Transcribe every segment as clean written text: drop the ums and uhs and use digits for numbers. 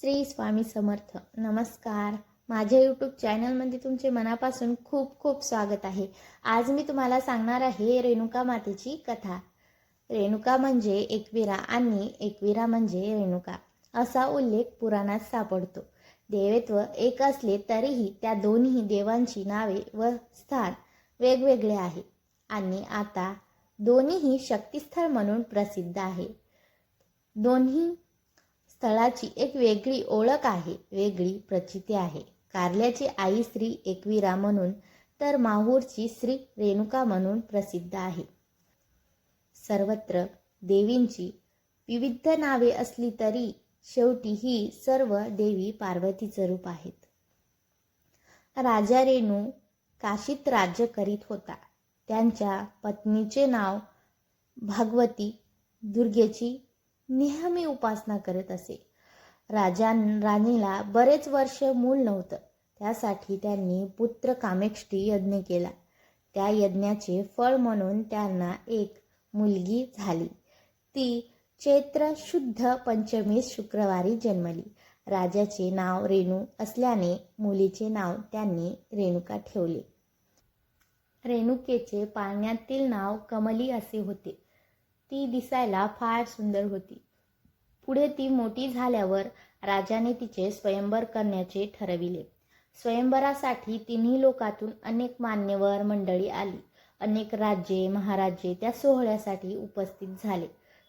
श्री स्वामी समर्थ. नमस्कार. माझ्या यूट्यूब चॅनलमध्ये तुमचे मनापासून खूप खूप स्वागत आहे. आज मी तुम्हाला सांगणार आहे रेणुका मातेची कथा. रेणुका म्हणजे एकविरा आणि एकविरा म्हणजे रेणुका असा उल्लेख पुराणात सापडतो. देवत्व एक असले तरीही त्या दोन्ही देवांची नावे व स्थान वेगवेगळे आहे आणि आता दोन्हीही शक्तिस्थळ म्हणून प्रसिद्ध आहे. दोन्ही स्थळाची एक वेगळी ओळख आहे, वेगळी प्रचिती आहे. कारल्याची आई श्री एकविरा म्हणून तर माहूरची श्री रेणुका म्हणून प्रसिद्ध आहे. सर्वत्र देवींची विविध नावे असली तरी शेवटी ही सर्व देवी पार्वतीचं रूप आहेत. राजा रेणू काशीत राज्य करीत होता. त्यांच्या पत्नीचे नाव भागवती. दुर्गेची नेहमी उपासना करत असे. राणीला बरेच वर्ष मूल नव्हतं. त्यासाठी त्यांनी पुत्र कामेष्टी यज्ञ केला. त्या यज्ञाचे फळ म्हणून त्यांना एक मुलगी झाली. ती चैत्र शुद्ध पंचमी शुक्रवारी जन्मली. राजाचे नाव रेणू असल्याने मुलीचे नाव त्यांनी रेणुका ठेवले. रेणुकेचे पाळण्यातील नाव कमली असे होते. ती दिसायला फार सुंदर होती. पुढे ती मोठी झाल्यावर राजाने तिचे स्वयंवर करण्याचे ठरविले. स्वयंवरासाठी तिन्ही लोकातून अनेक मान्यवर मंडळी आली. अनेक राज्ये महाराजे त्या सोहळ्यासाठी उपस्थित झाले.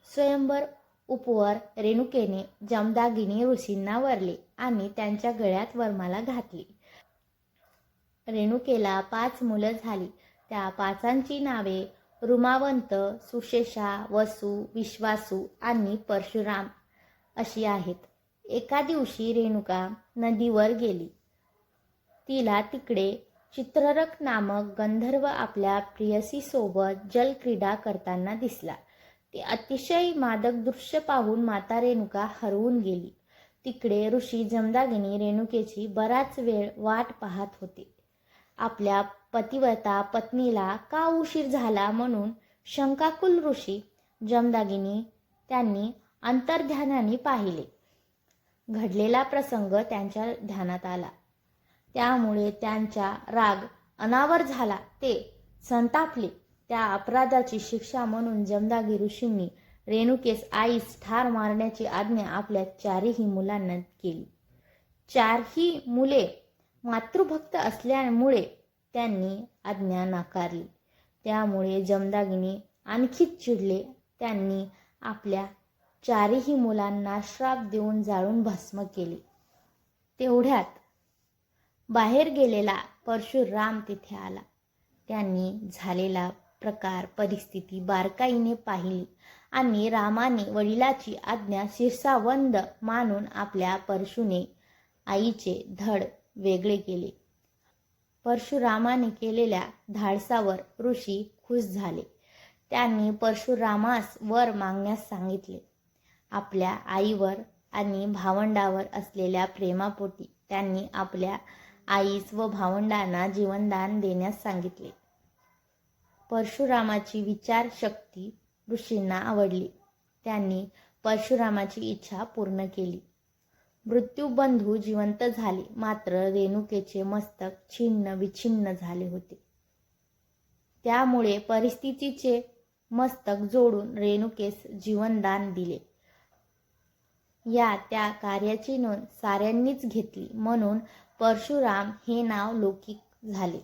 स्वयंवर उपवर रेणुकेने जमदागिनी ऋषींना वरले आणि त्यांच्या गळ्यात वरमाला घातली. रेणुकेला 5 मुलं झाली. त्या 5 नावे रुमावंत, सुशेषा, वसु, विश्वासू आणि परशुराम अशी आहेत. एका दिवशी रेणुका नदीवर गेली. तिला तिकडे चित्ररथ नामक गंधर्व आपल्या प्रियसीसोबत जलक्रीडा करताना दिसला. ते अतिशय मादक दृश्य पाहून माता रेणुका हरवून गेली. तिकडे ऋषी जमदागिनी रेणुकेची बराच वेळ वाट पाहत होते. आपल्या पतिव्रता पत्नीला का उशीर झाला म्हणून शंकाकुल ऋषी जमदागिनी त्यांनी अंतर्ध्यानाने पाहिले. घडलेला प्रसंग त्यांच्या ध्यानात आला. त्यामुळे त्यांचा राग अनावर झाला. ते संतापले. त्या अपराधाची शिक्षा म्हणून जमदागी ऋषींनी रेणुकेस आईस ठार मारण्याची आज्ञा आपल्या 4ही मुलांना केली. 4ही मुले मातृभक्त असल्यामुळे त्यांनी आज्ञा नाकारली. त्यामुळे जमदागिनी आणखीच चिडले. त्यांनी आपल्या 4ही मुलांना श्राप देऊन जाळून भस्म केले. तेवढ्यात बाहेर गेलेला परशुराम तिथे आला. त्यांनी झालेला प्रकार परिस्थिती बारकाईने पाहिली आणि रामाने वडिलाची आज्ञा शिरसावंद मानून आपल्या परशुने आईचे धड वेगळे केले. परशुरामाने केलेल्या धाडसावर ऋषी खुश झाले. त्यांनी परशुरामास वर मागण्यास सांगितले. आपल्या आईवर आणि भावंडावर असलेल्या प्रेमापोटी त्यांनी आपल्या आईस व भावंडांना जीवनदान देण्यास सांगितले. परशुरामाची विचारशक्ती ऋषींना आवडली. त्यांनी परशुरामाची इच्छा पूर्ण केली. मृत्यूबंधू जिवंत झाले, मात्र रेणुकेचे मस्तक छिन्न विछिन्न झाले होते. त्यामुळे परिस्थितीचे मस्तक जोडून रेणुकेस जीवनदान दिले. या त्या कार्याची नोंद साऱ्यांनीच घेतली म्हणून परशुराम हे नाव लौकिक झाले.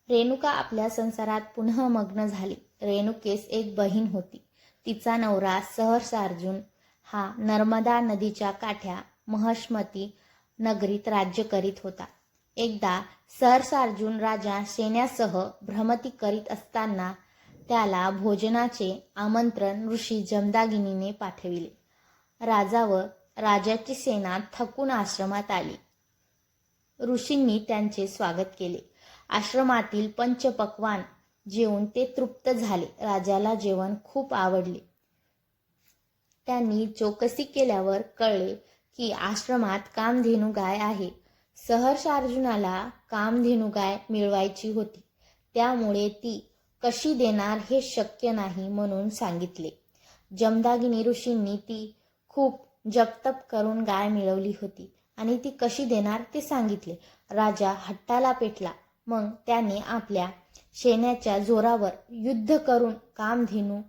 रेणुका आपल्या संसारात पुन्हा मग्न झाली. रेणुकेस एक बहीण होती. तिचा नवरा सहस्रार्जुन हा नर्मदा नदीच्या काठ्या महिष्मती नगरीत राज्य करीत होता. एकदा सहस्रार्जुन राजा सैन्यासह भ्रमती करीत असताना त्याला भोजनाचे आमंत्रण ऋषी जमदागिनीने पाठविले. राजा व राजाची सेना थकून आश्रमात आली. ऋषींनी त्यांचे स्वागत केले. आश्रमातील पंचपक्वान जेवून ते तृप्त झाले. राजाला जेवण खूप आवडले. त्यांनी चौकशी केल्यावर कळले की आश्रमात कामधेनू गाय आहे. सहस्रार्जुनाला कामधेनू गाय मिळवायची होती. त्यामुळे ती कशी देणार हे शक्य नाही म्हणून सांगितले. जमदागिनी ऋषींनी ती खूप जपतप करून गाय मिळवली होती आणि ती कशी देणार ते सांगितले. राजा हट्टाला पेटला. मग त्याने आपल्या सैन्याच्या जोरावर युद्ध करून कामधेनू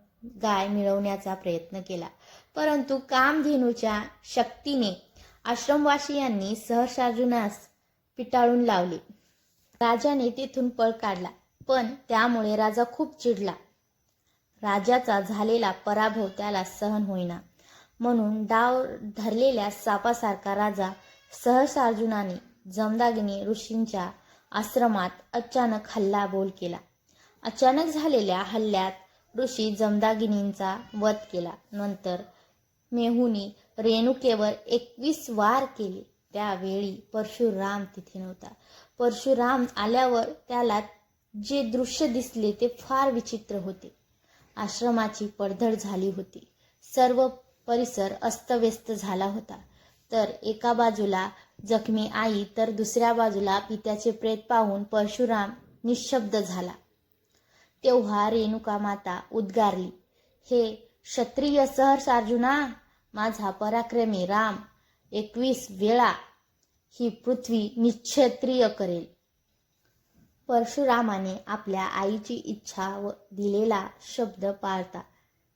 गाय मिळवण्याचा प्रयत्न केला. परंतु कामधेनूच्या शक्तीने आश्रमवासियांनी सहस्रार्जुनास पिटाळून लावले. राजाने तेथून पळ काढला, पण त्यामुळे राजा खूप चिडला. राजाचा झालेला पराभव त्याला सहन होईना, म्हणून डाव धरलेल्या सापासारखा राजा सहस्रार्जुनाने जमदाग्नी ऋषींच्या आश्रमात अचानक हल्लाबोल केला. अचानक झालेल्या हल्ल्यात ऋषी जमदाग्नींचा वध केला. नंतर मेहुनी रेणुकेवर 21 वार केले. त्यावेळी परशुराम तिथे नव्हता. परशुराम आल्यावर त्याला जे दृश्य दिसले ते फार विचित्र होते. आश्रमाची पडझड झाली होती. सर्व परिसर अस्तव्यस्त झाला होता. तर एका बाजूला जखमी आई तर दुसऱ्या बाजूला पित्याचे प्रेत पाहून परशुराम निशब्द झाला. तेव्हा रेणुका माता उद्गारली, हे क्षत्रिय सहस्रार्जुना, माझा पराक्रमी राम 21 वेळा ही पृथ्वी निश्क्षत्रिय करेल. परशुरामाने आपल्या आईची इच्छा व दिलेला शब्द पाळता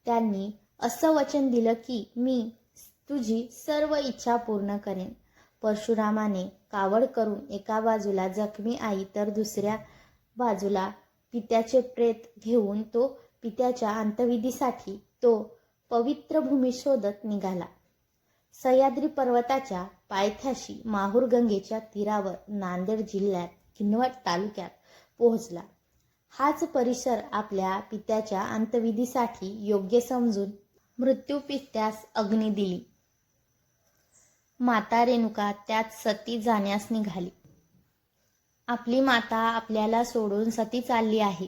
त्यांनी असं वचन दिलं की मी तुझी सर्व इच्छा पूर्ण करेन. परशुरामाने कावड करून एका बाजूला जखमी आई तर दुसऱ्या बाजूला पित्याचे प्रेत घेऊन तो पित्याच्या अंत्यविधीसाठी तो पवित्र भूमी शोधत निघाला. सह्याद्री पर्वताच्या पायथ्याशी माहूर गंगेच्या तीरावर नांदेड जिल्ह्यात किनवट तालुक्यात पोहोचला. हाच परिसर आपल्या पित्याच्या अंत्यविधीसाठी योग्य समजून मृत्यू पित्यास अग्नी दिली. माता रेणुका त्यात सती जाण्यास निघाली. आपली माता आपल्याला सोडून सती चालली आहे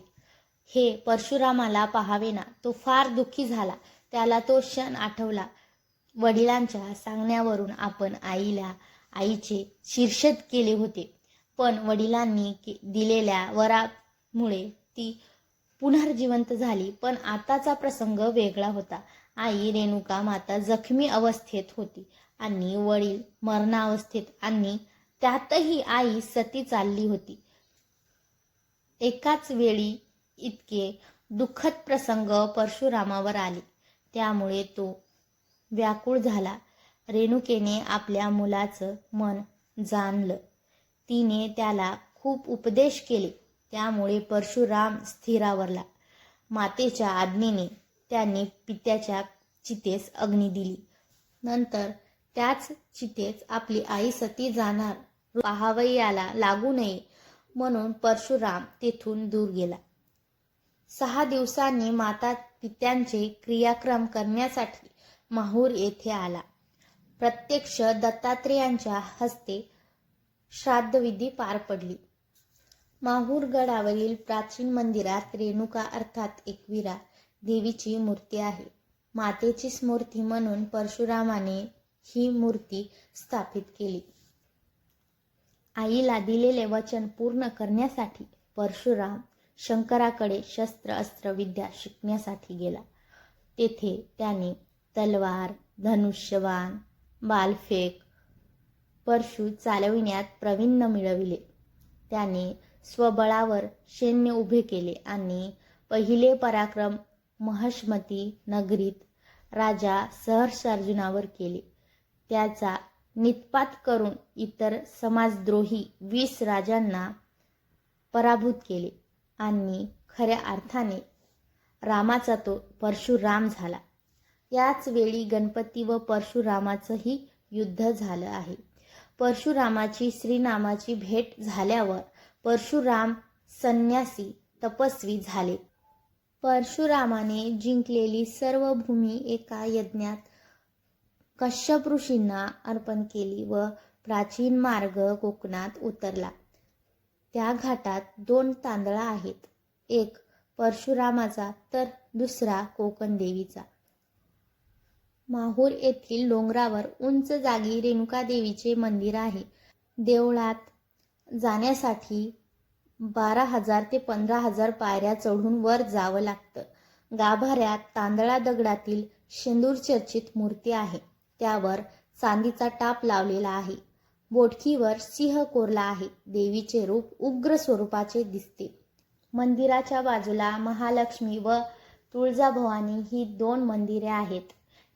हे परशुरामाला पाहावेना. तो फार दुःखी झाला. त्याला तो क्षण आठवला. वडिलांच्या सांगण्यावरून आपण आईचे शिरच्छेद केले होते, पण वडिलांनी दिलेल्या वरामुळे ती पुनर्जिवंत झाली. पण आताचा प्रसंग वेगळा होता. आई रेणुका माता जखमी अवस्थेत होती आणि वडील मरणावस्थेत आणि त्यातही आई सती चालली होती. एकाच वेळी इतके दुःखद प्रसंग परशुरामावर आले. त्यामुळे तो व्याकुळ झाला. रेणुकेने आपल्या मुलाचं मन जाणलं. तिने त्याला खूप उपदेश केले. त्यामुळे परशुराम स्थिरावला. मातेच्या आज्ञेने त्यांनी पित्याच्या चितेस अग्नी दिली. नंतर त्याच चितेस आपली आई सती जाणार पाहावयाला लागू नये म्हणून परशुराम तेथून दूर गेला. 6 दिवसांनी माता पित्यांचे क्रियाक्रम करण्यासाठी माहूर येथे आला. प्रत्यक्ष दत्तात्रेयांच्या हस्ते श्राद्धविधी पार पडली. माहूर गडावरील प्राचीन मंदिरात रेणुका अर्थात एकविरा देवीची मूर्ती आहे. मातेची स्मृती म्हणून परशुरामाने ही मूर्ती स्थापित केली. आईला दिलेले वचन पूर्ण करण्यासाठी परशुराम शंकराकडे शस्त्र अस्त्र विद्या शिकण्यासाठी गेला. तेथे त्याने तलवार, धनुष्यबाण, बालफेक, परशु चालविण्यात प्रावीण्य मिळविले. त्याने स्वबळावर सैन्य उभे केले आणि पहिले पराक्रम महिष्मती नगरीत राजा सहस्रार्जुनावर केले. त्याचा निःपात करून इतर समाजद्रोही 20 राजांना पराभूत केले आणि खऱ्या अर्थाने रामाचा तो परशुराम झाला. याच वेळी गणपती व परशुरामाचंही युद्ध झालं आहे. परशुरामाची श्रीनामाची भेट झाल्यावर परशुराम संन्यासी तपस्वी झाले. परशुरामाने जिंकलेली सर्व भूमी एका यज्ञात कश्यप ऋषींना अर्पण केली व प्राचीन मार्ग कोकणात उतरला. त्या घाटात 2 तांदळा आहेत, एक परशुरामाचा तर दुसरा कोकण देवीचा. माहूर येथील डोंगरावर उंच जागी रेणुका देवीचे मंदिर आहे. देवळात जाण्यासाठी 12,000 ते 15,000 पायऱ्या चढून वर जावं लागतं. गाभाऱ्यात तांदळा दगडातील शेंदूर चर्चित मूर्ती आहे. त्यावर चांदीचा टाप लावलेला आहे. बोटकीवर सिंह कोरला आहे. देवीचे रूप उग्र स्वरूपाचे दिसते. मंदिराच्या बाजूला महालक्ष्मी व तुळजाभवानी ही 2 मंदिरे आहेत.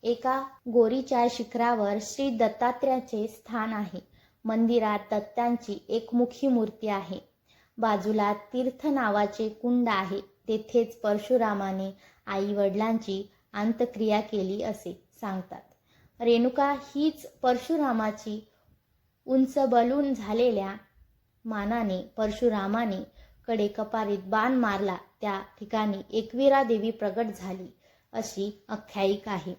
एका गोरीच्या शिखरावर श्री दत्तात्र्याचे स्थान आहे. मंदिरात दत्तांची एकमुखी मूर्ती आहे. बाजूला तीर्थ नावाचे कुंड आहे. तेथेच परशुरामाने आई वडिलांची अंत्यक्रिया केली असे सांगतात. रेणुका हीच परशुरामाची उंचबलून झालेल्या मानाने परशुरामाने कडे कपारीत बाण मारला त्या ठिकाणी एकवीरा देवी प्रगट झाली अशी आख्यायिका आहे.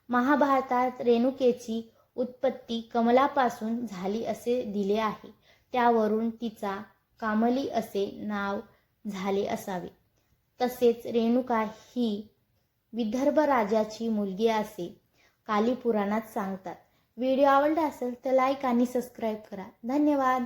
महाभारतात रेणुकेची उत्पत्ती कमलापासून झाली असे दिले आहे. त्यावरून तिचा कामली असे नाव झाले असावे. तसेच रेणुका ही विदर्भ राजाची मुलगी असे काली पुराणात सांगतात. व्हिडिओ आवडला असेल तर लाईक आणि सबस्क्राईब करा. धन्यवाद.